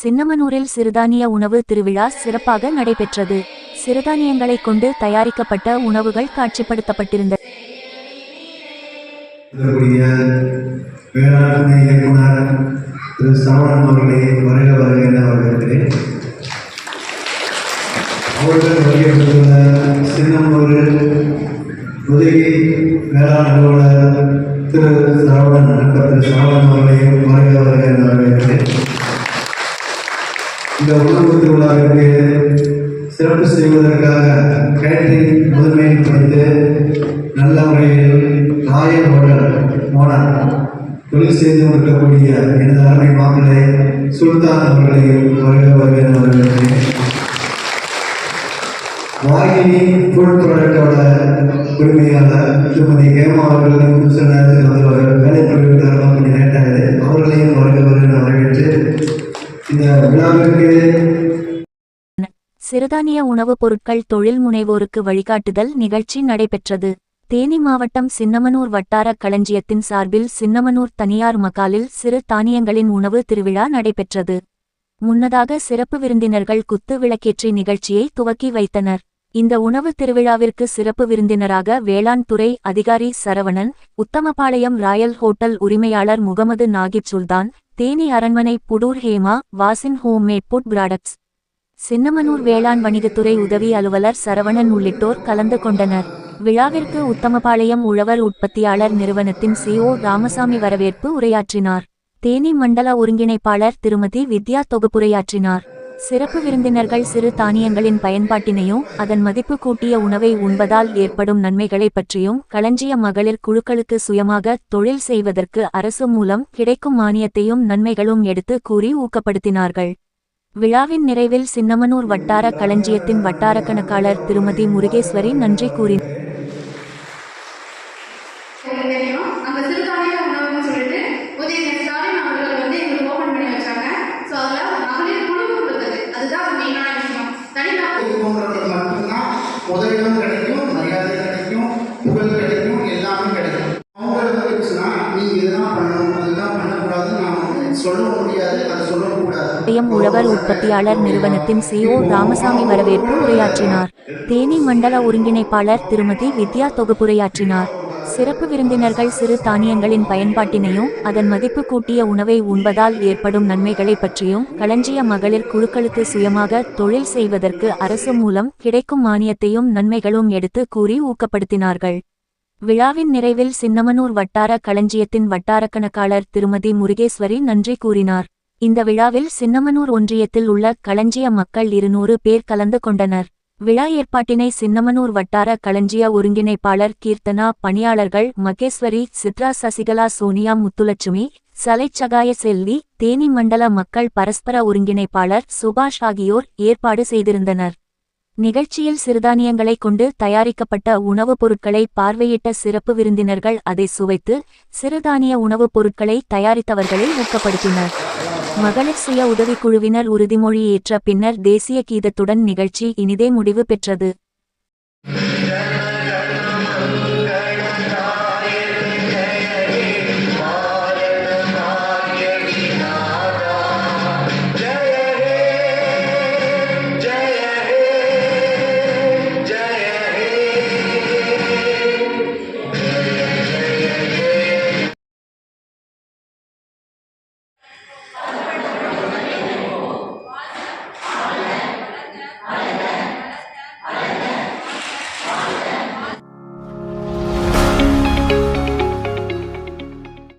சின்னமனூரில் சிறுதானிய உணவு திருவிழா சிறப்பாக நடைபெற்றது. சிறுதானியங்களை கொண்டு தயாரிக்கப்பட்ட உணவுகள் காட்சிப்படுத்தப்பட்டிருந்தன. உதவி வேளாண் அலுவலர் திரு சரவணன் நண்பர் திரு சரவணன் அவர்களையும் வருக வருக என வரவேற்கிறேன். இந்த உணவு திருவிழாவிற்கு சிறப்பு செய்வதற்காக கேட்டரிங் முதன்மையில் படித்து நல்ல முறையில் ராய ஹோட்டல் ஓனர் தொழில் செய்து இருக்கக்கூடிய எனது அருமை மாப்பிள்ளை சுல்தான் அவர்களையும் வருக வருக என வரவேற்கிறேன். வாகினி ஃபுட் ப்ராடக்டோட உரிமையாளர் திருமதி ஹேமா அவர்களும் சில நேரத்தில் வந்தவர்கள் வேலை தொழில்கள் கொஞ்சம் லேட்டாகுது, அவர்களையும் வருகிறவர்கள் வரவேற்று இந்த விழாவிற்கு சிறுதானிய உணவுப் பொருட்கள் தொழில் முனைவோருக்கு வழிகாட்டுதல் நிகழ்ச்சி நடைபெற்றது. தேனி மாவட்டம் சின்னமனூர் வட்டார களஞ்சியத்தின் சார்பில் சின்னமனூர் தனியார் மகாலில் சிறு தானியங்களின் உணவு திருவிழா நடைபெற்றது. முன்னதாக சிறப்பு விருந்தினர்கள் குத்து விளக்கேற்றி நிகழ்ச்சியை துவக்கி வைத்தனர். இந்த உணவு திருவிழாவிற்கு சிறப்பு விருந்தினராக வேளாண் துறை அதிகாரி சரவணன், உத்தமபாளையம் ராயல் ஹோட்டல் உரிமையாளர் முகமது நாகிப் சுல்தான், தேனி அரண்மனை Pudur Hema, Vasin homemade food products, Chinnamanur வேளாண் வணிகத்துறை உதவி அலுவலர் சரவணன் உள்ளிட்டோர் கலந்து கொண்டனர். விழாவிற்கு உத்தமபாளையம் உழவர் உற்பத்தியாளர் நிறுவனத்தின் CO ராமசாமி வரவேற்பு உரையாற்றினார். தேனி மண்டல ஒருங்கிணைப்பாளர் திருமதி வித்யா தொகுப்புரையாற்றினார். சிறப்பு விருந்தினர்கள் சிறு தானியங்களின் பயன்பாட்டினையும் அதன் மதிப்பு கூட்டிய உணவை உண்பதால் ஏற்படும் நன்மைகளை பற்றியும் களஞ்சிய மகளிர் குழுக்களுக்கு சுயமாக தொழில் செய்வதற்கு அரசு மூலம் கிடைக்கும் மானியத்தையும் நன்மைகளும் எடுத்து கூறி ஊக்கப்படுத்தினார்கள். விழாவின் நிறைவில் சின்னமனூர் வட்டார களஞ்சியத்தின் வட்டார கணக்காளர் திருமதி முருகேஸ்வரி நன்றி கூறினார். முதலிடம் கிடைக்கும், மரியாதை கிடைக்கும், புகழ் கிடைக்கும், எல்லாமே கிடைக்கும். அவங்களுக்கு இருந்துச்சுன்னா நீங்க இதெல்லாம் பண்ணணும், அதெல்லாம் பண்ணக்கூடாது, நான் சொல்ல முடியாது, அதை சொல்லக்கூடாது. உழவர் உற்பத்தியாளர் நிறுவனத்தின் CO ராமசாமி வரவேற்பு உரையாற்றினார். தேனி மண்டல ஒருங்கிணைப்பாளர் திருமதி வித்யா தொகுப்புரையாற்றினார். சிறப்பு விருந்தினர்கள் சிறு தானியங்களின் பயன்பாட்டினையும் அதன் மதிப்பு கூட்டிய உணவை உண்பதால் ஏற்படும் நன்மைகளை பற்றியும் களஞ்சிய மகளிர் குழுக்களுக்கு சுயமாக தொழில் செய்வதற்கு அரசு மூலம் கிடைக்கும் மானியத்தையும் நன்மைகளும் எடுத்து கூறி ஊக்கப்படுத்தினார்கள். விழாவின் நிறைவில் சின்னமனூர் வட்டார களஞ்சியத்தின் வட்டார கணக்காளர் திருமதி முருகேஸ்வரி நன்றி கூறினார். இந்த விழாவில் சின்னமனூர் ஒன்றியத்தில் உள்ள களஞ்சிய மக்கள் 200 பேர் கலந்து கொண்டனர். விழா ஏற்பாட்டினை சின்னமனூர் வட்டார களஞ்சிய ஒருங்கிணைப்பாளர் கீர்த்தனா, பணியாளர்கள் மகேஸ்வரி, சித்ரா, சசிகலா, சோனியா, முத்துலட்சுமி, சலைச்சகாய செல்வி, தேனி மண்டல மக்கள் பரஸ்பர ஒருங்கிணைப்பாளர் சுபாஷ் ஆகியோர் ஏற்பாடு செய்திருந்தனர். நிகழ்ச்சியில் சிறுதானியங்களை கொண்டு தயாரிக்கப்பட்ட உணவுப் பொருட்களை பார்வையிட்ட சிறப்பு விருந்தினர்கள் அதை சுவைத்து சிறுதானிய உணவுப் பொருட்களை தயாரித்தவர்களை ஊக்கப்படுத்தினர். மகளிர் சுய உதவிக்குழுவினர் உறுதிமொழி ஏற்ற பின்னர் தேசிய கீதத்துடன் நிகழ்ச்சி இனிதே முடிவு பெற்றது.